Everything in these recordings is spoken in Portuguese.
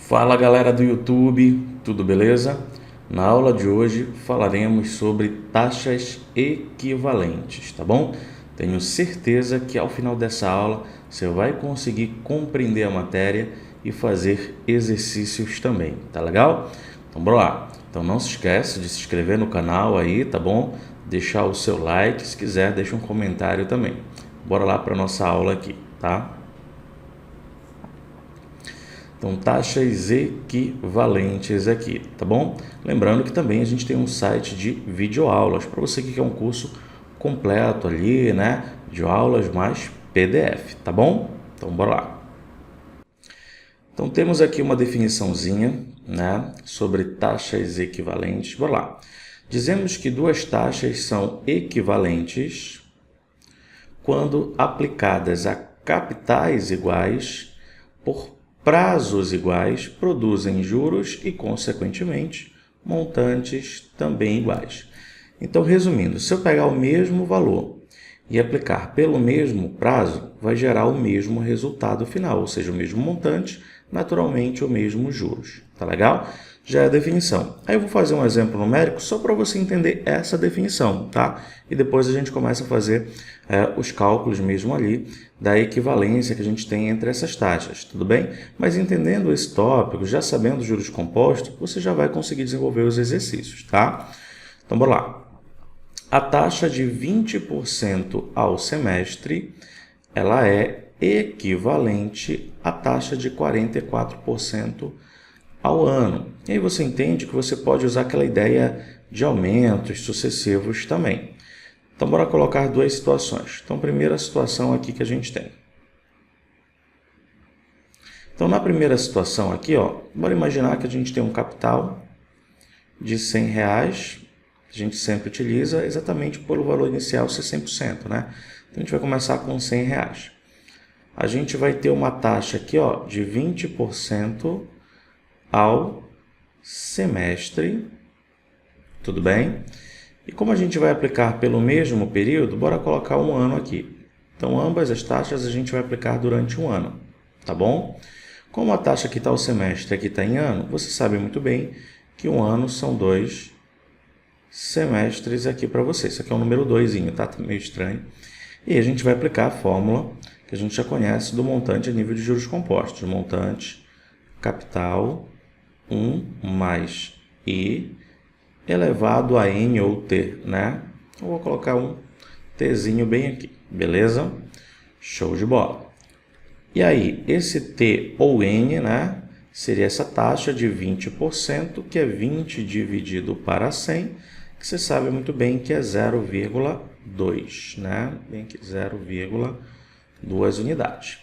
Fala galera do YouTube, tudo beleza? Na aula de hoje falaremos sobre taxas equivalentes, tá bom? Tenho certeza que ao final dessa aula você vai conseguir compreender a matéria e fazer exercícios também, tá legal? Então bora lá. Então não se esquece de se inscrever no canal aí, tá bom? Deixar o seu like, se quiser deixa um comentário também. Bora lá para nossa aula aqui, tá? Então, taxas equivalentes aqui, tá bom? Lembrando que também a gente tem um site de videoaulas, para você que quer um curso completo ali, né? Videoaulas mais PDF, tá bom? Então, bora lá. Então, temos aqui uma definiçãozinha, né? Sobre taxas equivalentes. Bora lá. Dizemos que duas taxas são equivalentes quando aplicadas a capitais iguais por prazos iguais, produzem juros e, consequentemente, montantes também iguais. Então, resumindo, se eu pegar o mesmo valor e aplicar pelo mesmo prazo, vai gerar o mesmo resultado final, ou seja, o mesmo montante, naturalmente o mesmo juros. Tá legal? Já é a definição. Aí eu vou fazer um exemplo numérico só para você entender essa definição, tá? E depois a gente começa a fazer os cálculos mesmo ali da equivalência que a gente tem entre essas taxas, tudo bem? Mas entendendo esse tópico, já sabendo os juros compostos, você já vai conseguir desenvolver os exercícios, tá? Então, bora lá. A taxa de 20% ao semestre, ela é equivalente à taxa de 44% ao ano. E aí você entende que você pode usar aquela ideia de aumentos sucessivos também. Então, bora colocar duas situações. Então, primeira situação aqui que a gente tem. Então, na primeira situação aqui, ó, bora imaginar que a gente tem um capital de R$100, que a gente sempre utiliza exatamente pelo valor inicial ser 100%, né? Então, a gente vai começar com R$100. A gente vai ter uma taxa aqui, ó, de 20% ao semestre, tudo bem? E como a gente vai aplicar pelo mesmo período, bora colocar um ano aqui. Então, ambas as taxas a gente vai aplicar durante um ano, tá bom? Como a taxa aqui está o semestre e aqui está em ano, você sabe muito bem que um ano são 2 semestres aqui para você. Isso aqui é um número 2, tá? Tá meio estranho. E a gente vai aplicar a fórmula que a gente já conhece do montante a nível de juros compostos. Montante capital 1 mais I elevado a N ou T, né? Eu vou colocar um Tzinho bem aqui, beleza? Show de bola. E aí, esse T ou N, né? Seria essa taxa de 20%, que é 20 dividido para 100, que você sabe muito bem que é 0,2, né? Bem aqui, 0,2 unidades.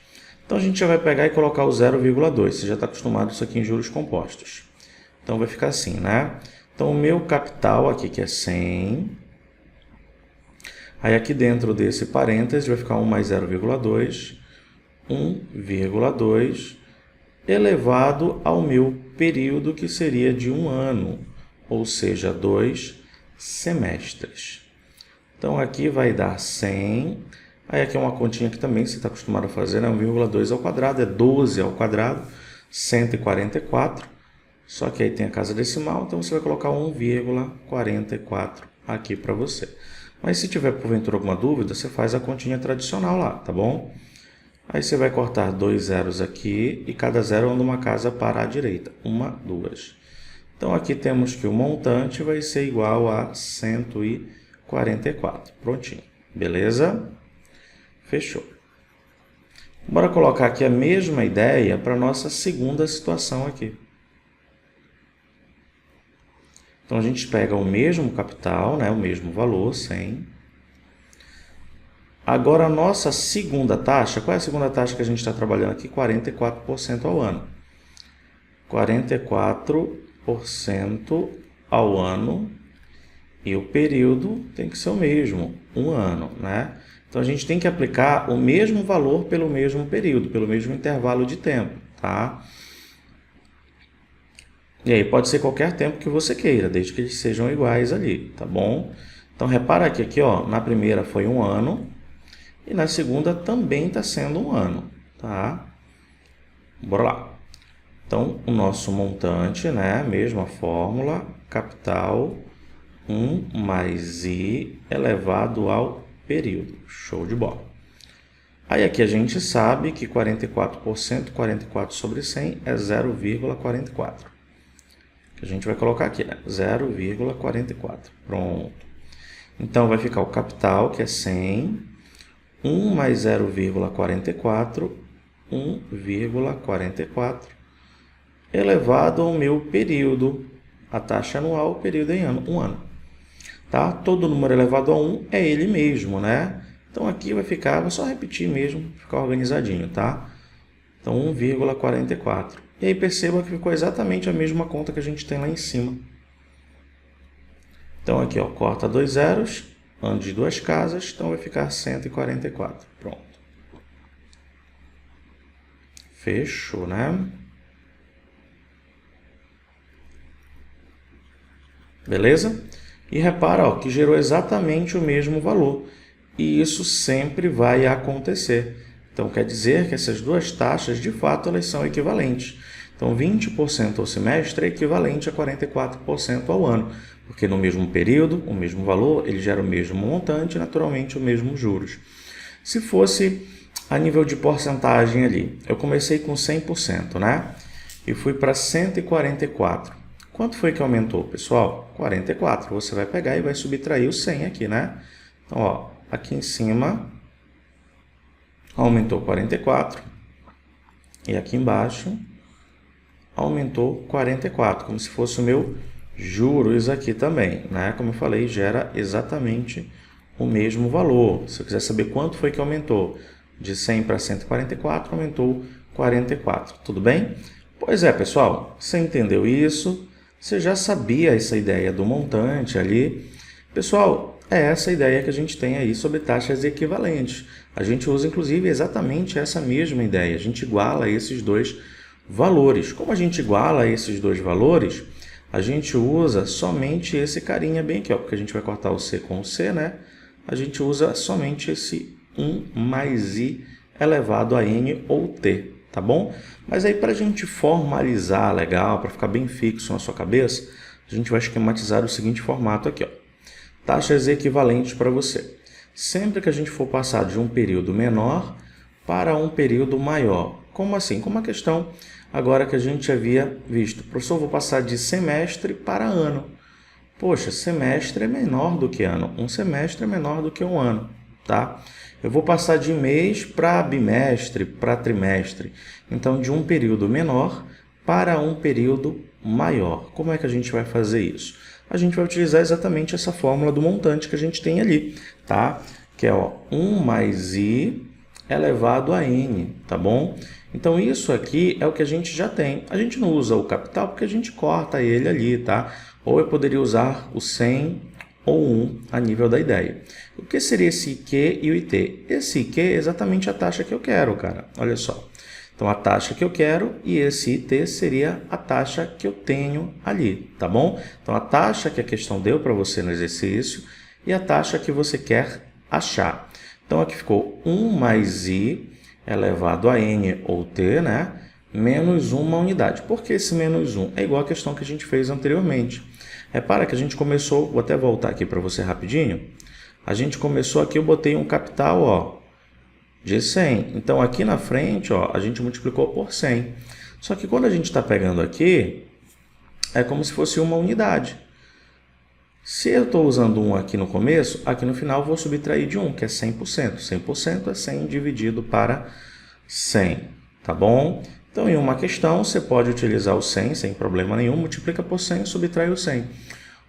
Então, a gente já vai pegar e colocar o 0,2. Você já está acostumado isso aqui em juros compostos. Então, vai ficar assim, né? Então, o meu capital aqui, que é 100. Aí, aqui dentro desse parênteses, vai ficar 1 mais 0,2. 1,2 elevado ao meu período, que seria de um ano, ou seja, 2 semestres. Então, aqui vai dar 100. Aí, aqui é uma continha que também você está acostumado a fazer, né? 1,2 ao quadrado é 12 ao quadrado, 144. Só que aí tem a casa decimal, então você vai colocar 1,44 aqui para você. Mas se tiver porventura alguma dúvida, você faz a continha tradicional lá, tá bom? Aí você vai cortar 2 zeros aqui e cada zero anda uma casa para a direita. 1, 2. Então aqui temos que o montante vai ser igual a 144. Prontinho. Beleza? Fechou. Bora colocar aqui a mesma ideia para a nossa segunda situação aqui. Então, a gente pega o mesmo capital, né, o mesmo valor, 100. Agora, a nossa segunda taxa, qual é a segunda taxa que a gente está trabalhando aqui? 44% ao ano. 44% ao ano. E o período tem que ser o mesmo, um ano, né? Então, a gente tem que aplicar o mesmo valor pelo mesmo período, pelo mesmo intervalo de tempo, tá? E aí pode ser qualquer tempo que você queira, desde que eles sejam iguais ali, tá bom? Então, repara que aqui, ó, na primeira foi um ano e na segunda também está sendo um ano, tá? Bora lá. Então, o nosso montante, né? Mesma fórmula, capital 1 mais I elevado ao período. Show de bola. Aí aqui a gente sabe que 44%, 44 sobre 100 é 0,44. Que a gente vai colocar aqui, né? 0,44. Pronto. Então, vai ficar o capital, que é 100, 1 mais 0,44, 1,44, elevado ao meu período. A taxa anual, o período em ano, 1 ano. Tá? Todo número elevado a 1 é ele mesmo, né? Então, aqui vai ficar, vou só repetir mesmo, ficar organizadinho, tá? Então, 1,44. E aí, perceba que ficou exatamente a mesma conta que a gente tem lá em cima. Então, aqui, ó, corta 2 zeros, ano de 2 casas, então vai ficar 144. Pronto. Fechou, né? Beleza? E repara, ó, que gerou exatamente o mesmo valor. E isso sempre vai acontecer. Então, quer dizer que essas duas taxas, de fato, elas são equivalentes. Então, 20% ao semestre é equivalente a 44% ao ano, porque no mesmo período, o mesmo valor, ele gera o mesmo montante e, naturalmente, o mesmo juros. Se fosse a nível de porcentagem ali, eu comecei com 100%, né? E fui para 144. Quanto foi que aumentou, pessoal? 44. Você vai pegar e vai subtrair o 100 aqui, né? Então, ó, aqui em cima aumentou 44 e aqui embaixo aumentou 44, como se fosse o meu juros aqui também, né? Como eu falei, gera exatamente o mesmo valor. Se eu quiser saber quanto foi que aumentou de 100 para 144, aumentou 44. Tudo bem? Pois é, pessoal, você entendeu isso? Você já sabia essa ideia do montante ali? Pessoal, é essa a ideia que a gente tem aí sobre taxas equivalentes. A gente usa, inclusive, exatamente essa mesma ideia. A gente iguala esses dois valores. Como a gente iguala esses dois valores, a gente usa somente esse carinha bem aqui, ó, porque a gente vai cortar o C com o C, né? A gente usa somente esse 1 mais I elevado a N ou T, tá bom? Mas aí, para a gente formalizar legal, para ficar bem fixo na sua cabeça, a gente vai esquematizar o seguinte formato aqui, ó. Taxas equivalentes para você. Sempre que a gente for passar de um período menor para um período maior. Como assim? Como a questão agora que a gente havia visto. Professor, vou passar de semestre para ano. Poxa, semestre é menor do que ano. Um semestre é menor do que um ano, tá? Eu vou passar de mês para bimestre, para trimestre. Então, de um período menor para um período maior. Como é que a gente vai fazer isso? A gente vai utilizar exatamente essa fórmula do montante que a gente tem ali, tá? Que é, ó, 1 mais I elevado a N, tá bom? Então, isso aqui é o que a gente já tem. A gente não usa o capital porque a gente corta ele ali, tá? Ou eu poderia usar o 100 ou 1 a nível da ideia. O que seria esse IQ e o IT? Esse IQ é exatamente a taxa que eu quero, cara. Olha só. Então, a taxa que eu quero e esse IT seria a taxa que eu tenho ali, tá bom? Então, a taxa que a questão deu para você no exercício e a taxa que você quer achar. Então, aqui ficou 1 mais I elevado a N ou T, né? Menos uma unidade. Por que esse menos 1? É igual a questão que a gente fez anteriormente. Repara que a gente começou, vou até voltar aqui para você rapidinho. A gente começou aqui, eu botei um capital, ó, de 100. Então, aqui na frente, ó, a gente multiplicou por 100. Só que quando a gente está pegando aqui, é como se fosse uma unidade. Se eu estou usando 1 aqui no começo, aqui no final eu vou subtrair de 1, que é 100%. 100% é 100 dividido para 100, tá bom? Então, em uma questão, você pode utilizar o 100 sem problema nenhum, multiplica por 100 e subtrai o 100.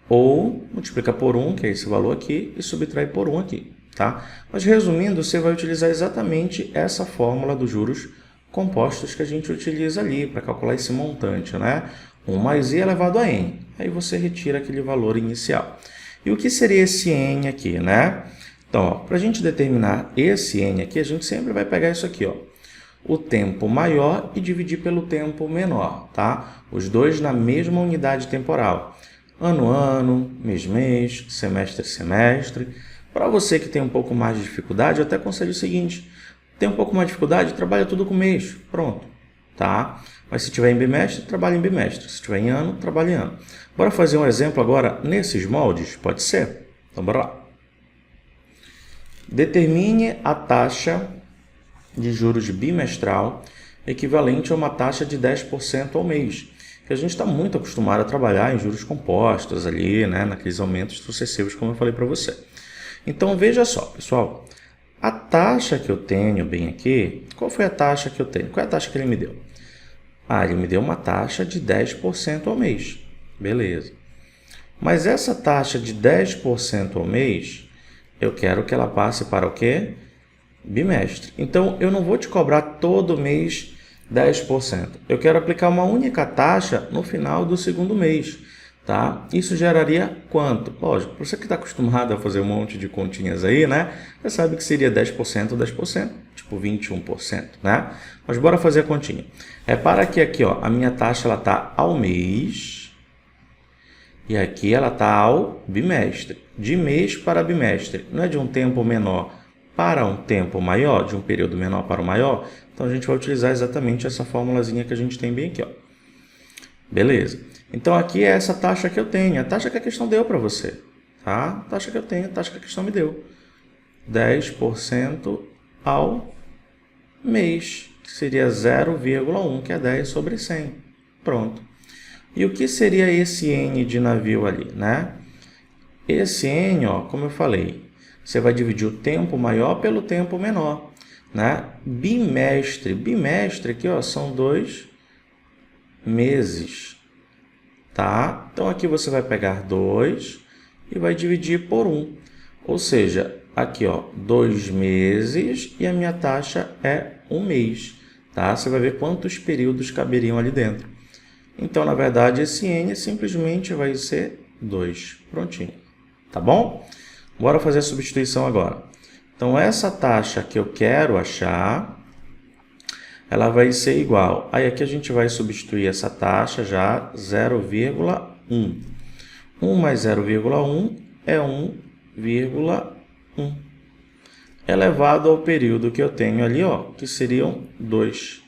Ou multiplica por 1, que é esse valor aqui, e subtrai por 1 aqui, tá? Mas, resumindo, você vai utilizar exatamente essa fórmula dos juros compostos que a gente utiliza ali para calcular esse montante, né? 1 mais I elevado a N. Aí você retira aquele valor inicial. E o que seria esse N aqui, né? Então, para a gente determinar esse N aqui, a gente sempre vai pegar isso aqui, ó, o tempo maior e dividir pelo tempo menor, tá? Os dois na mesma unidade temporal. Ano, ano, mês, mês, semestre, semestre. Para você que tem um pouco mais de dificuldade, eu até aconselho o seguinte: tem um pouco mais de dificuldade, trabalha tudo com mês. Pronto. tá? Mas se tiver em bimestre, trabalha em bimestre. Se tiver em ano, trabalha em ano. Bora fazer um exemplo agora nesses moldes? Pode ser? Então, bora lá. Determine a taxa de juros bimestral equivalente a uma taxa de 10% ao mês. Que a gente está muito acostumado a trabalhar em juros compostos ali, né? Naqueles aumentos sucessivos, como eu falei para você. Então, veja só, pessoal. A taxa que eu tenho bem aqui, qual foi a taxa que eu tenho? Qual é a taxa que ele me deu? Ah, ele me deu uma taxa de 10% ao mês. Beleza. Mas essa taxa de 10% ao mês, eu quero que ela passe para o quê? Bimestre. Então, eu não vou te cobrar todo mês 10%. Eu quero aplicar uma única taxa no final do segundo mês. Tá? Isso geraria quanto? Lógico, você que está acostumado a fazer um monte de continhas aí, né? Você sabe que seria 10%, 10%, tipo 21%, né? Mas bora fazer a continha. Repara que aqui, ó, a minha taxa ela está ao mês e aqui ela está ao bimestre. De mês para bimestre, não é de um tempo menor para um tempo maior, de um período menor para o maior? Então, a gente vai utilizar exatamente essa formulazinha que a gente tem bem aqui, ó. Beleza. Então, aqui é essa taxa que eu tenho, a taxa que a questão deu para você, tá? A taxa que eu tenho, a taxa que a questão me deu. 10% ao mês, que seria 0,1, que é 10 sobre 100. Pronto. E o que seria esse N de navio ali, né? Esse N, ó, como eu falei, você vai dividir o tempo maior pelo tempo menor, né? Bimestre. Bimestre aqui, ó, são 2 meses. Tá? Então, aqui você vai pegar 2 e vai dividir por 1. Ou seja, aqui, ó, 2 meses e a minha taxa é 1 mês. Tá? Você vai ver quantos períodos caberiam ali dentro. Então, na verdade, esse N simplesmente vai ser 2. Prontinho. Tá bom? Bora fazer a substituição agora. Então, essa taxa que eu quero achar, ela vai ser igual. Aí aqui a gente vai substituir essa taxa já 0,1. 1 mais 0,1 é 1,1. Elevado ao período que eu tenho ali, ó, que seriam 2.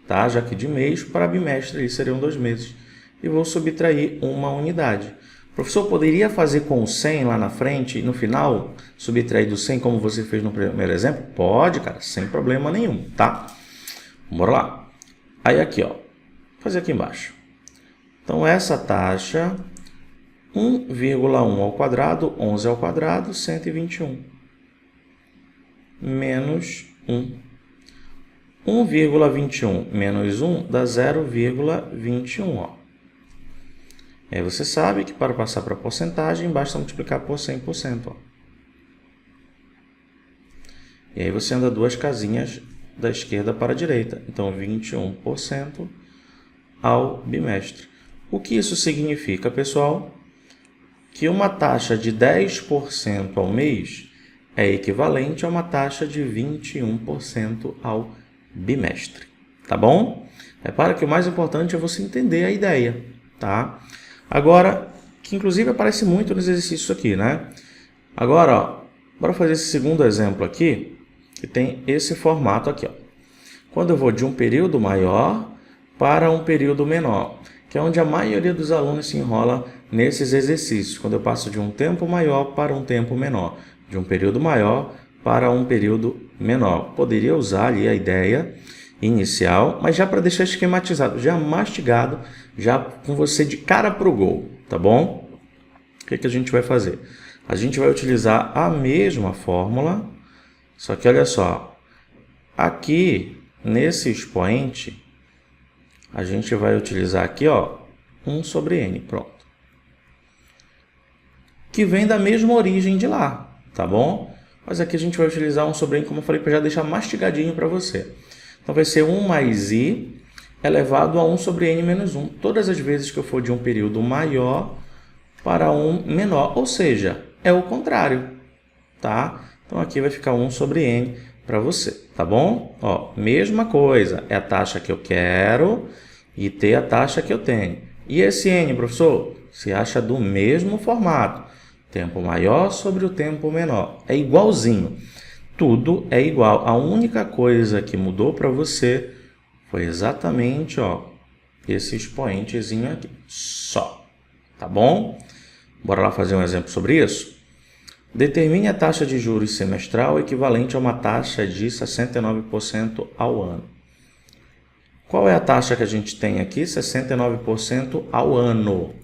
Tá? Já que de mês para bimestre ali seriam 2 meses. E vou subtrair uma unidade. O professor poderia fazer com o 100 lá na frente e no final subtrair do 100 como você fez no primeiro exemplo? Pode, cara, sem problema nenhum, tá? Bora lá. Aí aqui, ó, vou fazer aqui embaixo. Então, essa taxa, 1,1 ao quadrado, 11 ao quadrado, 121. Menos 1. 1,21 menos 1 dá 0,21, ó. E aí você sabe que para passar para a porcentagem, basta multiplicar por 100%, ó. E aí você anda 2 casinhas da esquerda para a direita. Então, 21% ao bimestre. O que isso significa, pessoal? Que uma taxa de 10% ao mês é equivalente a uma taxa de 21% ao bimestre. Tá bom? Repara que o mais importante é você entender a ideia, tá? Agora, que inclusive aparece muito nos exercícios aqui, né? Agora, ó, bora fazer esse segundo exemplo aqui, que tem esse formato aqui, ó. Quando eu vou de um período maior para um período menor, que é onde a maioria dos alunos se enrola nesses exercícios, quando eu passo de um tempo maior para um tempo menor, de um período maior para um período menor. Poderia usar ali a ideia inicial, mas já para deixar esquematizado, já mastigado, já com você de cara para o gol, tá bom? O que a gente vai fazer? A gente vai utilizar a mesma fórmula, só que olha só, aqui nesse expoente, a gente vai utilizar aqui, ó, 1 sobre n, pronto. Que vem da mesma origem de lá, tá bom? Mas aqui a gente vai utilizar 1 sobre n, como eu falei, para já deixar mastigadinho para você. Então, vai ser 1 mais i elevado a 1 sobre n menos 1. Todas as vezes que eu for de um período maior para um menor, ou seja, é o contrário, tá? Então, aqui vai ficar 1 sobre n para você, tá bom? Ó, mesma coisa, é a taxa que eu quero e ter a taxa que eu tenho. E esse n, professor, se acha do mesmo formato. Tempo maior sobre o tempo menor. É igualzinho. Tudo é igual. A única coisa que mudou para você Foi exatamente, ó, esse expoentezinho aqui, só, tá bom? Bora lá fazer um exemplo sobre isso? Determine a taxa de juros semestral equivalente a uma taxa de 69% ao ano. Qual é a taxa que a gente tem aqui? 69% ao ano.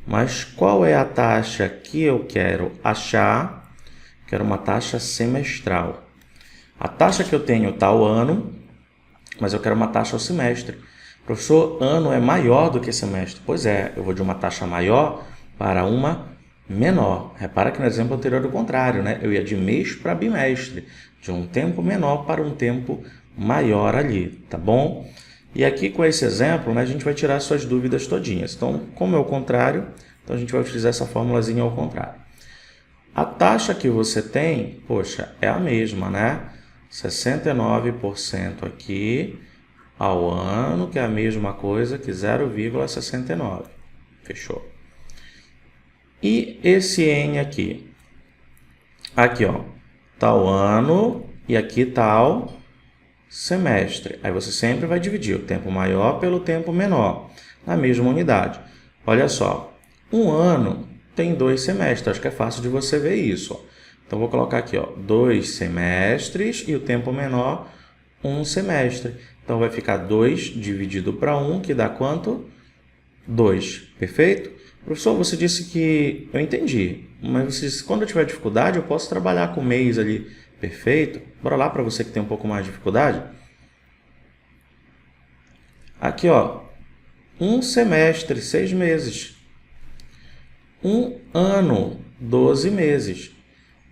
Mas qual é a taxa que eu quero achar? Quero uma taxa semestral. A taxa que eu tenho está ao ano, mas eu quero uma taxa ao semestre. Professor, ano é maior do que semestre. Pois é, eu vou de uma taxa maior para uma menor. Repara que no exemplo anterior é o contrário, né? Eu ia de mês para bimestre, de um tempo menor para um tempo maior ali, tá bom? E aqui com esse exemplo, né, a gente vai tirar suas dúvidas todinhas. Então, como é o contrário, então a gente vai utilizar essa formulazinha ao contrário. A taxa que você tem, poxa, é a mesma, né? 69% aqui ao ano, que é a mesma coisa que 0,69. Fechou? E esse N aqui? Aqui, ó, tal ano e aqui tal semestre. Aí você sempre vai dividir o tempo maior pelo tempo menor, na mesma unidade. Olha só, um ano tem 2 semestres, acho que é fácil de você ver isso, ó. Então, vou colocar aqui, ó, 2 semestres e o tempo menor, 1 semestre. Então, vai ficar 2 dividido para 1, que dá quanto? 2, perfeito? Professor, você disse que... Eu entendi, mas você disse que quando eu tiver dificuldade, eu posso trabalhar com mês ali. Perfeito? Bora lá para você que tem um pouco mais de dificuldade. Aqui, ó, 1 semestre, 6 meses. 1 ano, 12 meses.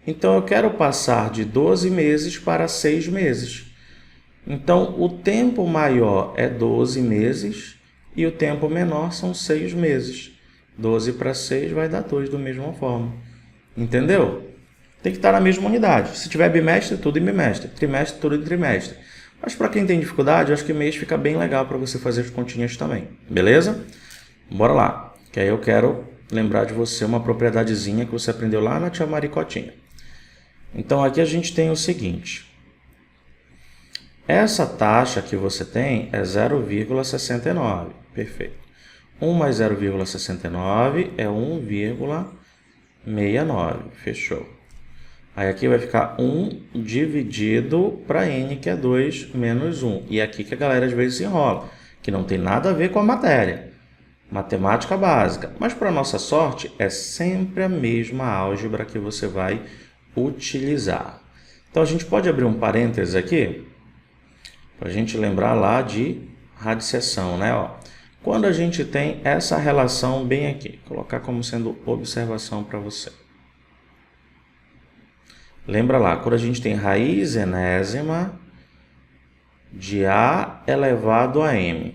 Então, eu quero passar de 12 meses para 6 meses. Então, o tempo maior é 12 meses e o tempo menor são 6 meses. 12 para 6 vai dar 2 da mesma forma. Entendeu? Tem que estar na mesma unidade. Se tiver bimestre, tudo em bimestre. Trimestre, tudo em trimestre. Mas para quem tem dificuldade, eu acho que mês fica bem legal para você fazer as continhas também. Beleza? Bora lá. Que aí eu quero lembrar de você uma propriedadezinha que você aprendeu lá na tia Maricotinha. Então, aqui a gente tem o seguinte. Essa taxa que você tem é 0,69. Perfeito. 1 mais 0,69 é 1,69. Fechou. Aí aqui vai ficar 1 dividido para n, que é 2 menos 1. E aqui que a galera às vezes se enrola, que não tem nada a ver com a matéria. Matemática básica. Mas para nossa sorte, é sempre a mesma álgebra que você vai utilizar. Então, a gente pode abrir um parênteses aqui, para a gente lembrar lá de radiciação, né? Ó, quando a gente tem essa relação bem aqui, colocar como sendo observação para você. Lembra lá, quando a gente tem raiz enésima de A elevado a M.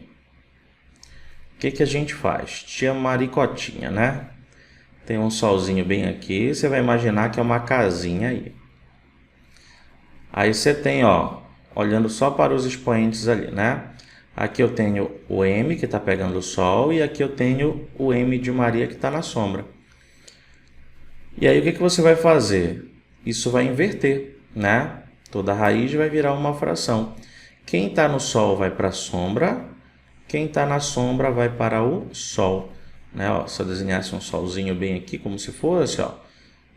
O que a gente faz? Tia Maricotinha, né? Tem um solzinho bem aqui, você vai imaginar que é uma casinha aí. Aí você tem, ó, olhando só para os expoentes ali, né? Aqui eu tenho o M que está pegando o sol e aqui eu tenho o M de Maria que está na sombra. E aí o que você vai fazer? Isso vai inverter, né? Toda raiz vai virar uma fração. Quem está no sol vai para a sombra, quem está na sombra vai para o sol. Né? Ó, se eu desenhasse um solzinho bem aqui, como se fosse, ó,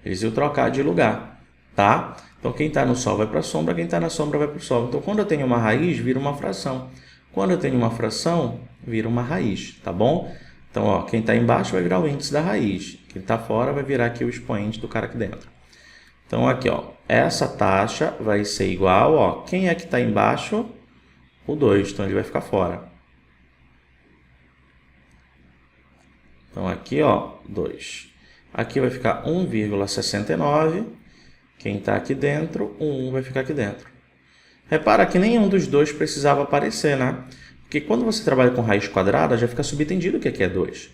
eles iam trocar de lugar, tá? Então, quem está no sol vai para a sombra, quem está na sombra vai para o sol. Então, quando eu tenho uma raiz, vira uma fração. Quando eu tenho uma fração, vira uma raiz, tá bom? Então, ó, quem está embaixo vai virar o índice da raiz. Quem está fora vai virar aqui o expoente do cara aqui dentro. Então, aqui, ó, essa taxa vai ser igual, ó, quem é que está embaixo? O 2, então ele vai ficar fora. Então, aqui, ó, 2. Aqui vai ficar 1,69. Quem está aqui dentro, o 1 vai ficar aqui dentro. Repara que nenhum dos dois precisava aparecer, né? Porque quando você trabalha com raiz quadrada, já fica subentendido que aqui é 2.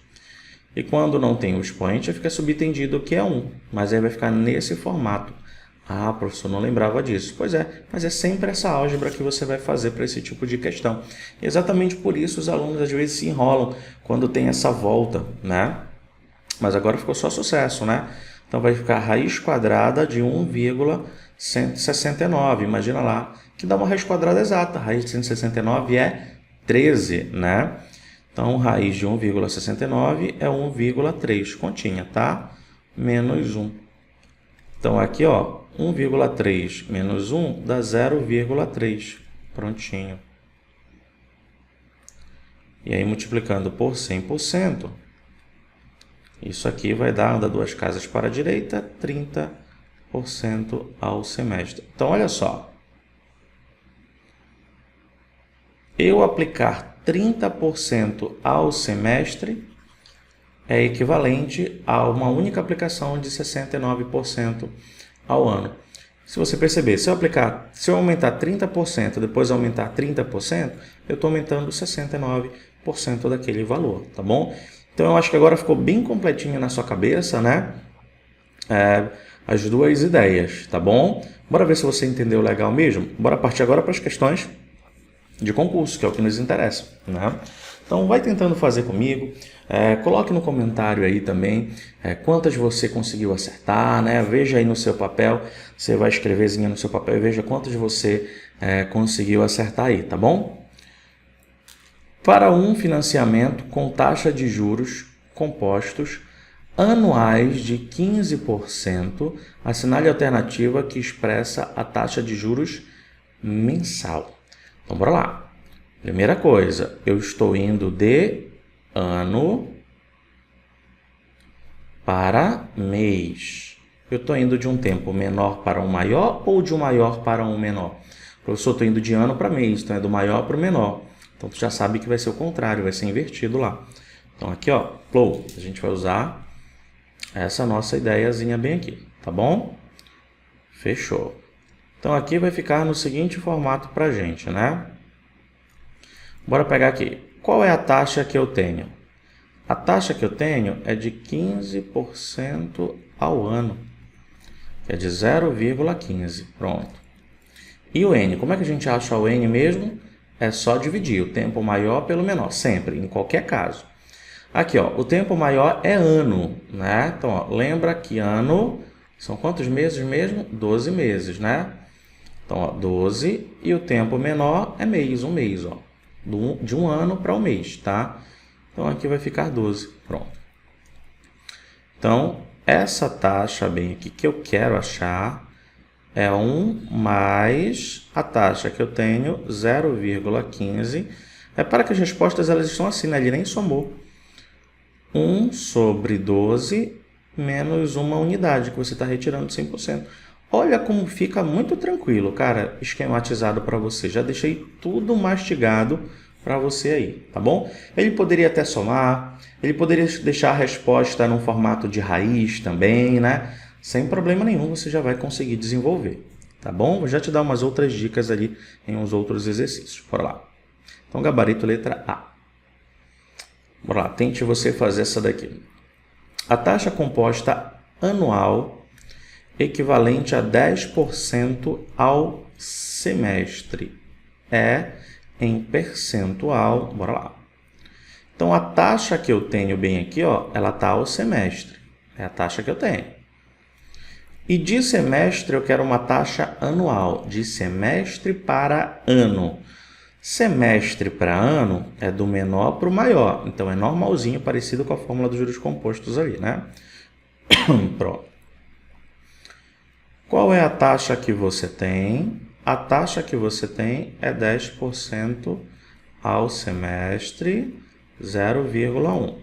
E quando não tem o expoente, já fica subentendido que é 1. Mas aí vai ficar nesse formato. Ah, professor, não lembrava disso. Pois é, mas é sempre essa álgebra que você vai fazer para esse tipo de questão. E exatamente por isso os alunos às vezes se enrolam quando tem essa volta, né? Mas agora ficou só sucesso, né? Então vai ficar raiz quadrada de 1,69. 169, imagina lá, que dá uma raiz quadrada exata. A raiz de 169 é 13, né? Então, raiz de 1,69 é 1,3, continha, tá? Menos 1. Então, aqui, ó, 1,3 menos 1 dá 0,3. Prontinho. E aí, multiplicando por 100%, isso aqui vai dar, anda duas casas para a direita, 30% ao semestre. Então, olha só. Eu aplicar 30% ao semestre é equivalente a uma única aplicação de 69% ao ano. Se você perceber, se eu aumentar 30%, depois aumentar 30%, eu estou aumentando 69% daquele valor, tá bom? Então, eu acho que agora ficou bem completinho na sua cabeça, né? As duas ideias, tá bom? Bora ver se você entendeu legal mesmo? Bora partir agora para as questões de concurso, que é o que nos interessa, né? Então, vai tentando fazer comigo, coloque no comentário aí também quantas você conseguiu acertar, né? Veja aí no seu papel, você vai escreverzinha no seu papel e veja quantas você conseguiu acertar aí, tá bom? Para um financiamento com taxa de juros compostos anuais de 15%, assinale a alternativa que expressa a taxa de juros mensal. Então, bora lá. Primeira coisa, eu estou indo de ano para mês. Eu estou indo de um tempo menor para um maior ou de um maior para um menor? Professor, estou indo de ano para mês, então é do maior para o menor. Então, tu já sabe que vai ser o contrário, vai ser invertido lá. Então, aqui, ó, flow, a gente vai usar essa nossa ideiazinha bem aqui, tá bom? Fechou. Então, aqui vai ficar no seguinte formato para a gente, né? Bora pegar aqui. Qual é a taxa que eu tenho? A taxa que eu tenho é de 15% ao ano, que é de 0,15. Pronto. E o N? Como é que a gente acha o N mesmo? É só dividir o tempo maior pelo menor, sempre, em qualquer caso. Aqui, ó, o tempo maior é ano, né? Então, ó, lembra que ano são quantos meses mesmo? 12 meses, né? Então, ó, 12 e o tempo menor é mês, um mês, ó. De um ano para um mês, tá? Então, aqui vai ficar 12, pronto. Então, essa taxa bem aqui que eu quero achar é 1 mais a taxa que eu tenho, 0,15. Repara que as respostas elas estão assim, né? Ele nem somou. 1 sobre 12 menos uma unidade, que você está retirando 100%. Olha como fica muito tranquilo, cara, esquematizado para você. Já deixei tudo mastigado para você aí, tá bom? Ele poderia até somar, ele poderia deixar a resposta num formato de raiz também, né? Sem problema nenhum, você já vai conseguir desenvolver, tá bom? Vou já te dar umas outras dicas ali em uns outros exercícios. Bora lá. Então, gabarito letra A. Bora lá, tente você fazer essa daqui. A taxa composta anual equivalente a 10% ao semestre é em percentual. Bora lá. Então, a taxa que eu tenho bem aqui, ó, ela está ao semestre. É a taxa que eu tenho. E de semestre eu quero uma taxa anual, de semestre para ano. Semestre para ano é do menor para o maior. Então, é normalzinho, parecido com a fórmula dos juros compostos ali, né? Pronto. Qual é a taxa que você tem? A taxa que você tem é 10% ao semestre, 0,1.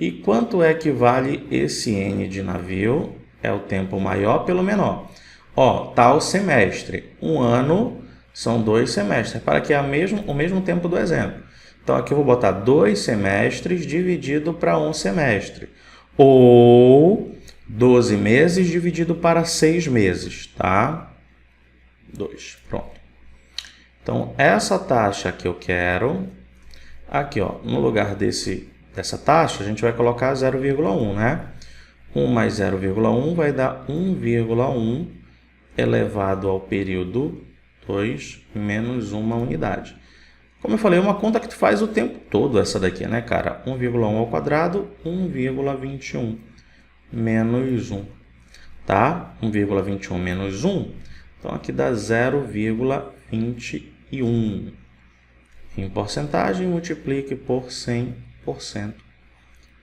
E quanto é que vale esse N de navio? É o tempo maior pelo menor. Ó, tá ao semestre. Um ano são 2 semestres. Para que é o mesmo tempo do exemplo. Então, aqui eu vou botar 2 semestres dividido para 1 semestre. Ou 12 meses dividido para 6 meses, tá? 2, pronto. Então, essa taxa que eu quero, aqui, ó, no lugar dessa taxa, a gente vai colocar 0,1, né? 1 mais 0,1 vai dar 1,1 elevado ao período 2 menos uma unidade. Como eu falei, é uma conta que tu faz o tempo todo essa daqui, né, cara? 1,1 ao quadrado, 1,21 menos 1. tá? 1,21 menos 1, então aqui dá 0,21. Em porcentagem, multiplique por 100%.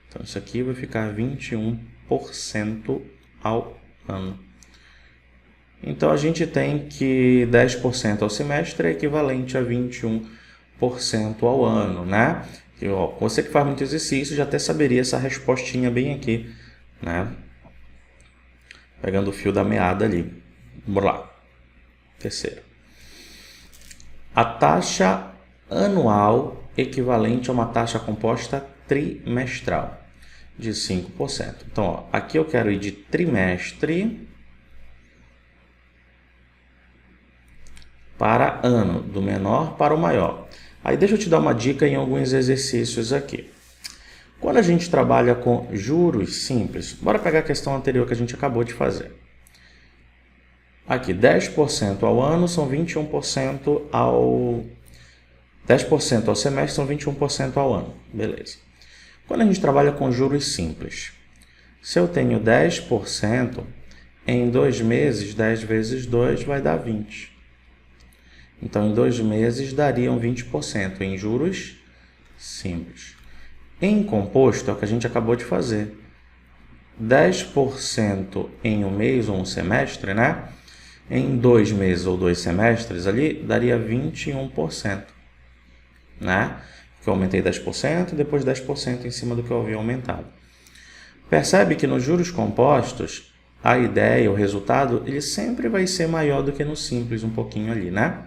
Então, isso aqui vai ficar 21% ao ano. Então, a gente tem que 10% ao semestre é equivalente a 21% ao ano, né? E, ó, você que faz muito exercício já até saberia essa respostinha bem aqui, né? Pegando o fio da meada ali. Vamos lá. Terceiro. A taxa anual equivalente a uma taxa composta trimestral de 5%. Então, ó, aqui eu quero ir de trimestre para ano, do menor para o maior. Aí deixa eu te dar uma dica em alguns exercícios aqui. Quando a gente trabalha com juros simples, bora pegar a questão anterior que a gente acabou de fazer. Aqui, 10% ao ano são 21% ao... 10% ao semestre são 21% ao ano. Beleza. Quando a gente trabalha com juros simples, se eu tenho 10%, em 2 meses, 10 vezes 2 vai dar 20. Então, em 2 meses, dariam 20% em juros simples. Em composto, é o que a gente acabou de fazer. 10% em um mês ou um semestre, né? Em 2 meses ou 2 semestres ali, daria 21%, né? Que eu aumentei 10% e depois 10% em cima do que eu havia aumentado. Percebe que nos juros compostos, a ideia, o resultado, ele sempre vai ser maior do que no simples, um pouquinho ali, né?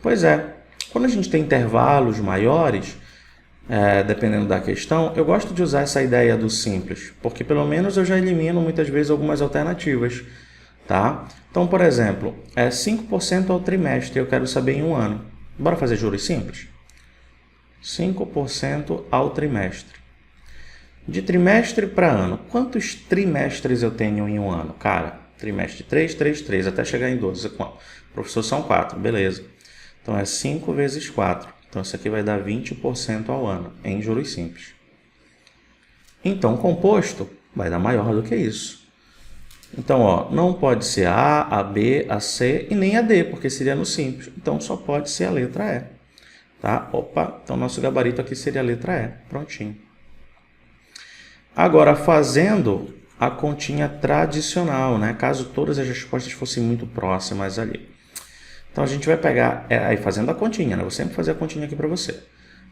Pois é, quando a gente tem intervalos maiores, dependendo da questão, eu gosto de usar essa ideia do simples, porque pelo menos eu já elimino muitas vezes algumas alternativas, tá? Então, por exemplo, 5% ao trimestre, eu quero saber em um ano. Bora fazer juros simples? 5% ao trimestre. De trimestre para ano, quantos trimestres eu tenho em um ano? Cara, trimestre 3, 3, 3, até chegar em 12. Professor, são 4, beleza. Então, é 5 vezes 4. Então, isso aqui vai dar 20% ao ano, em juros simples. Então, composto vai dar maior do que isso. Então, ó, não pode ser A, B, C e nem a D, porque seria no simples. Então, só pode ser a letra E. Tá? Opa, então nosso gabarito aqui seria a letra E. Prontinho. Agora, fazendo a continha tradicional, né? Caso todas as respostas fossem muito próximas ali. Então, a gente vai pegar, aí fazendo a continha, né? Eu vou sempre fazer a continha aqui para você.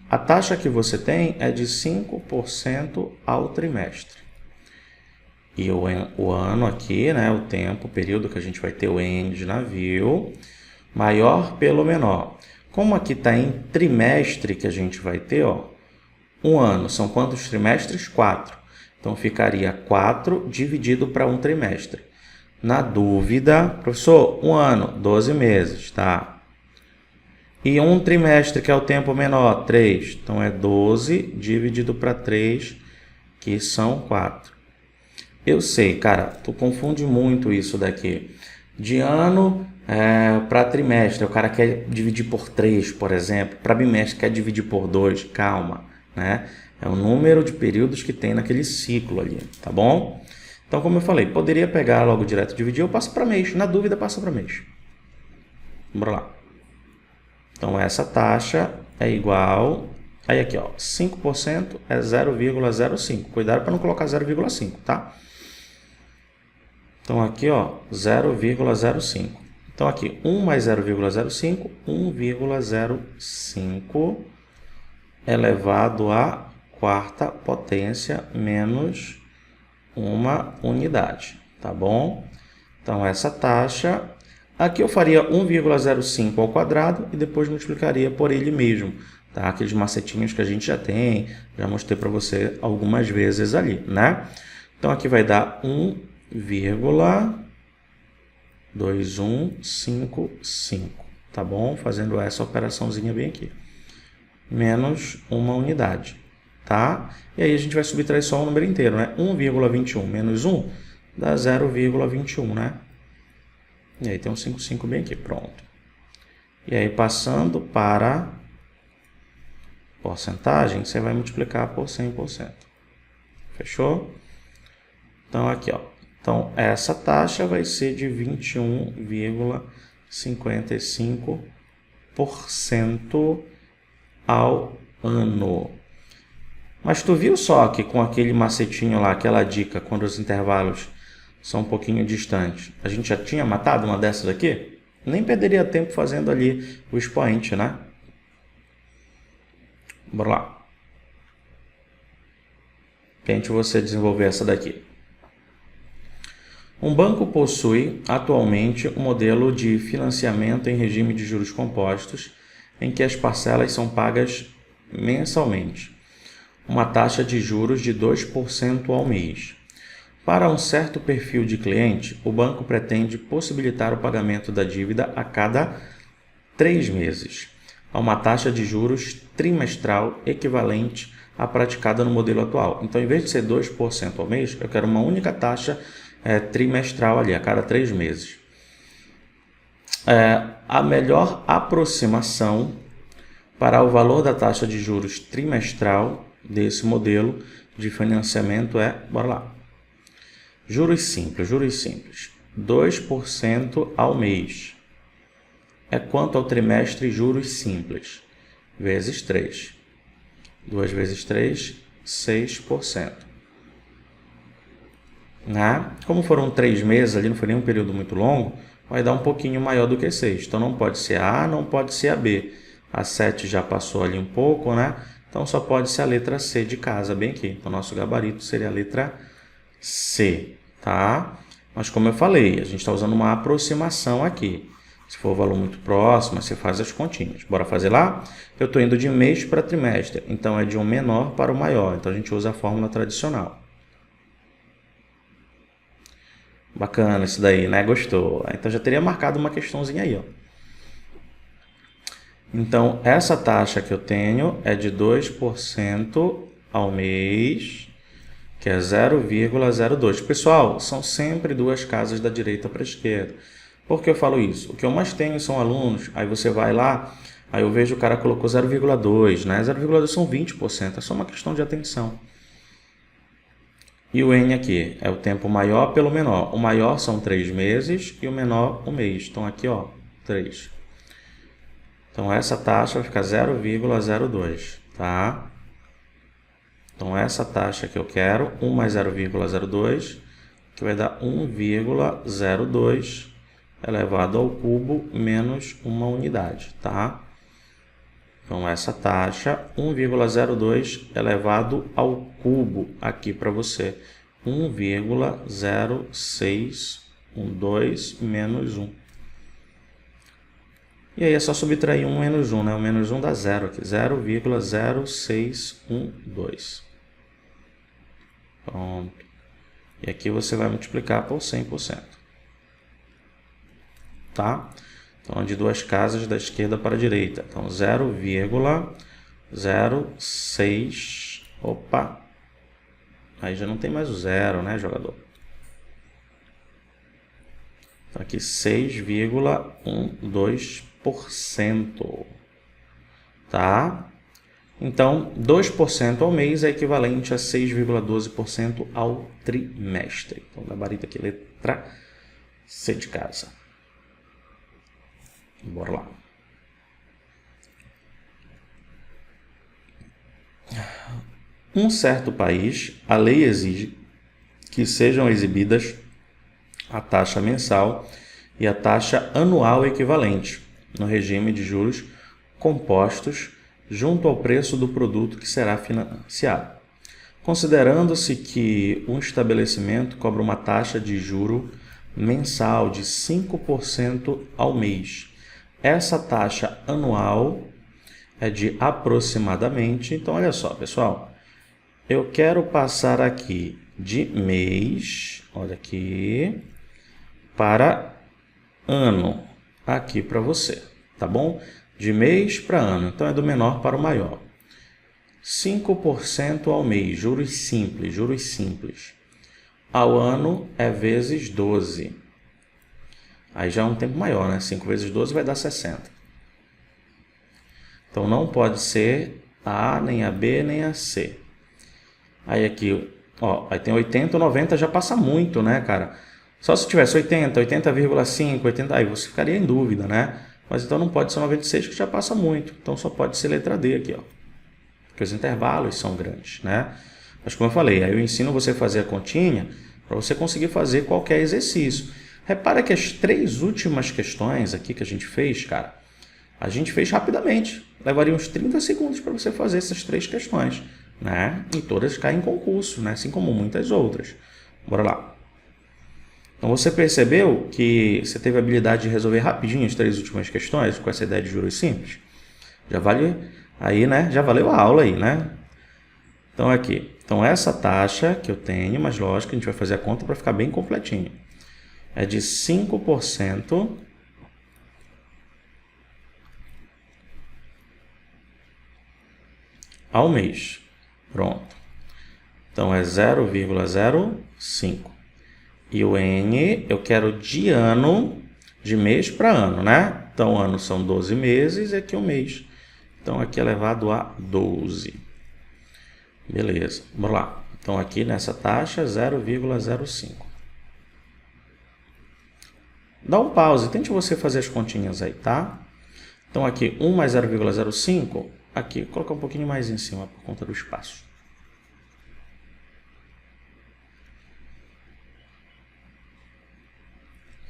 A taxa que você tem é de 5% ao trimestre. E o ano aqui, né? O tempo, o período que a gente vai ter o N de navio, maior pelo menor. Como aqui está em trimestre que a gente vai ter, ó, um ano, são quantos trimestres? 4. Então, ficaria 4 dividido para um trimestre. Na dúvida, professor, um ano, 12 meses, tá? E um trimestre, que é o tempo menor, 3. Então, é 12 dividido para 3, que são 4. Eu sei, cara, tu confunde muito isso daqui. De ano para trimestre, o cara quer dividir por 3, por exemplo. Para bimestre, quer dividir por 2. Calma, né? É o número de períodos que tem naquele ciclo ali, tá bom? Então, como eu falei, poderia pegar logo direto e dividir, eu passo para mês. Na dúvida, passa para mês. Bora lá. Então, essa taxa é igual... Aí aqui, ó, 5% é 0,05. Cuidado para não colocar 0,5, tá? Então, aqui, ó, 0,05. Então, aqui, 1 mais 0,05, 1,05 elevado à quarta potência menos uma unidade, tá bom? Então, essa taxa, aqui eu faria 1,05 ao quadrado e depois multiplicaria por ele mesmo, tá? Aqueles macetinhos que a gente já tem, já mostrei para você algumas vezes ali, né? Então, aqui vai dar 1,2155, tá bom? Fazendo essa operaçãozinha bem aqui. Menos uma unidade, tá? E aí a gente vai subtrair só o número inteiro, né? 1,21 menos 1 dá 0,21, né? E aí tem um 55 bem aqui, pronto. E aí passando para porcentagem, você vai multiplicar por 100%. Fechou? Então aqui, ó, Então, essa taxa vai ser de 21,55% ao ano. Mas tu viu só que com aquele macetinho lá, aquela dica, quando os intervalos são um pouquinho distantes, a gente já tinha matado uma dessas aqui? Nem perderia tempo fazendo ali o expoente, né? Bora lá. Tente você desenvolver essa daqui. Um banco possui atualmente um modelo de financiamento em regime de juros compostos, em que as parcelas são pagas mensalmente. Uma taxa de juros de 2% ao mês. Para um certo perfil de cliente, o banco pretende possibilitar o pagamento da dívida a cada 3 meses, a uma taxa de juros trimestral equivalente à praticada no modelo atual. Então, em vez de ser 2% ao mês, eu quero uma única taxa trimestral ali, a cada 3 meses. A melhor aproximação para o valor da taxa de juros trimestral desse modelo de financiamento bora lá. Juros simples. 2% ao mês. É quanto ao trimestre juros simples? Vezes 3. 2 vezes 3, 6%. Como foram 3 meses ali, não foi nem um período muito longo, vai dar um pouquinho maior do que 6. Então, não pode ser A, não pode ser a B. A 7 já passou ali um pouco, né? Então, só pode ser a letra C de casa, bem aqui. Então, nosso gabarito seria a letra C, tá? Mas, como eu falei, a gente está usando uma aproximação aqui. Se for um valor muito próximo, você faz as continhas. Bora fazer lá? Eu estou indo de mês para trimestre, então é de um menor para o maior. Então, a gente usa a fórmula tradicional. Bacana isso daí, né? Gostou? Então, já teria marcado uma questãozinha aí, ó. Então, essa taxa que eu tenho é de 2% ao mês, que é 0,02. Pessoal, são sempre duas casas da direita para a esquerda. Por que eu falo isso? O que eu mais tenho são alunos, aí você vai lá, aí eu vejo o cara colocou 0,2, né? 0,2 são 20%, é só uma questão de atenção. E o N aqui é o tempo maior pelo menor. O maior são 3 meses e o menor 1 mês. Então, aqui, ó, 3. Então, essa taxa vai ficar 0,02, tá? Então, essa taxa que eu quero, 1 mais 0,02, que vai dar 1,02 elevado ao cubo menos uma unidade, tá? Então, essa taxa, 1,02 elevado ao cubo aqui para você. 1,0612 menos 1. E aí é só subtrair 1 menos 1, né? O menos 1 dá 0 aqui. 0,0612. Pronto. E aqui você vai multiplicar por 100%. Tá? Então, de duas casas da esquerda para a direita. Então, 0,06. Opa! Aí já não tem mais o zero, né, jogador? Então, aqui 6,12%. Tá? Então, 2% ao mês é equivalente a 6,12% ao trimestre. Então, gabarito aqui, letra C de casa. Bora lá. Um certo país, a lei exige que sejam exibidas a taxa mensal e a taxa anual equivalente, no regime de juros compostos, junto ao preço do produto que será financiado. Considerando-se que um estabelecimento cobra uma taxa de juro mensal de 5% ao mês, essa taxa anual é de aproximadamente... Então, olha só, pessoal. Eu quero passar aqui de mês, olha aqui, para ano, aqui para você, tá bom? De mês para ano, então é do menor para o maior. 5% ao mês, juros simples. Ao ano é vezes 12. Aí já é um tempo maior, né? 5 vezes 12 vai dar 60. Então, não pode ser a A, nem a B, nem a C. Aí aqui, Ó, aí tem 80, 90 já passa muito, né, cara? Só se tivesse 80, 80,5, 80, aí você ficaria em dúvida, né? Mas então não pode ser 96 que já passa muito. Então só pode ser letra D aqui, ó. Porque os intervalos são grandes, né? Mas como eu falei, aí eu ensino você a fazer a continha para você conseguir fazer qualquer exercício. Repara que as 3 últimas questões aqui que a gente fez, cara, a gente fez rapidamente. Levaria uns 30 segundos para você fazer essas 3 questões, né? E todas caem em concurso, né? Assim como muitas outras. Bora lá. Então você percebeu que você teve a habilidade de resolver rapidinho as 3 últimas questões com essa ideia de juros simples? Já vale aí, né? Já valeu a aula aí, né? Então aqui, então essa taxa que eu tenho, mas lógico, a gente vai fazer a conta para ficar bem completinho. É de 5% ao mês. Pronto. Então é 0,05. E o N eu quero de ano, de mês para ano, né? Então ano são 12 meses e aqui um mês. Então aqui é elevado a 12. Beleza, vamos lá. Então aqui nessa taxa 0,05. Dá um pause, tente você fazer as continhas aí, tá? Então aqui 1 mais 0,05, aqui vou colocar um pouquinho mais em cima por conta do espaço.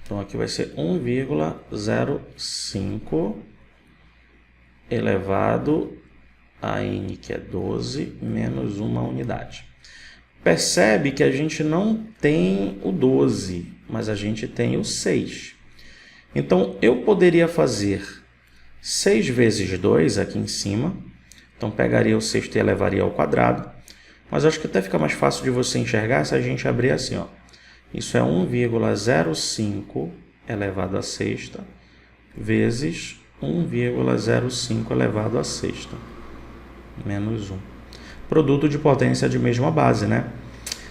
Então aqui vai ser 1,05 elevado a n, que é 12, menos uma unidade. Percebe que a gente não tem o 12, mas a gente tem o 6. Então, eu poderia fazer 6 vezes 2 aqui em cima. Então, pegaria o sexto e elevaria ao quadrado. Mas acho que até fica mais fácil de você enxergar se a gente abrir assim, ó. Isso é 1,05 elevado à sexta vezes 1,05 elevado à sexta menos 1. Produto de potência de mesma base, né?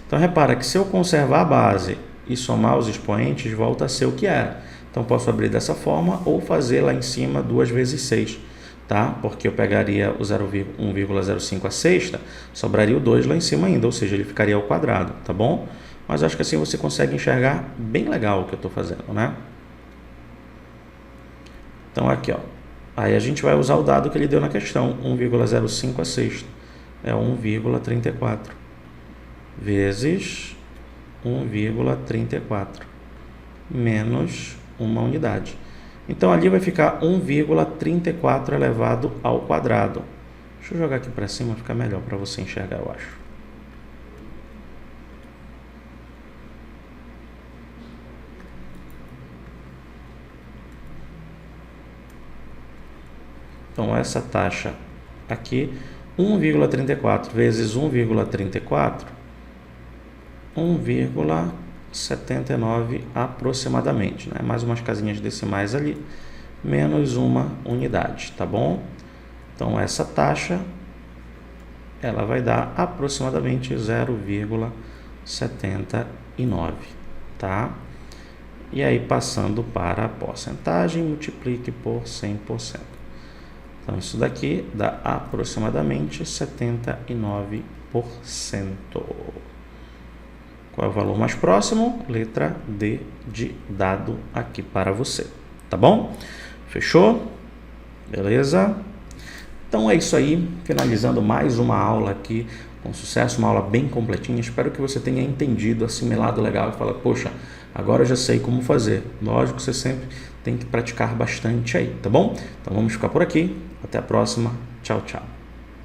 Então, repara que se eu conservar a base e somar os expoentes, volta a ser o que era. Então, posso abrir dessa forma ou fazer lá em cima 2 vezes 6, tá? Porque eu pegaria o 1,05 à sexta, sobraria o 2 lá em cima ainda, ou seja, ele ficaria ao quadrado, tá bom? Mas acho que assim você consegue enxergar bem legal o que eu estou fazendo, né? Então, aqui, ó. Aí a gente vai usar o dado que ele deu na questão, 1,05 à sexta. É 1,34 vezes 1,34 menos uma unidade. Então, ali vai ficar 1,34 elevado ao quadrado. Deixa eu jogar aqui para cima, fica melhor para você enxergar, eu acho. Então, essa taxa aqui, 1,34 vezes 1,34, 1,79 aproximadamente, né? Mais umas casinhas decimais ali, menos uma unidade, tá bom? Então, essa taxa, ela vai dar aproximadamente 0,79, tá? E aí, passando para a porcentagem, multiplique por 100%. Então, isso daqui dá aproximadamente 79%. Qual é o valor mais próximo? Letra D de dado aqui para você. Tá bom? Fechou? Beleza? Então é isso aí. Finalizando mais uma aula aqui com sucesso, uma aula bem completinha. Espero que você tenha entendido, assimilado legal e fala, poxa, agora eu já sei como fazer. Lógico, você sempre tem que praticar bastante aí, tá bom? Então vamos ficar por aqui. Até a próxima. Tchau, tchau.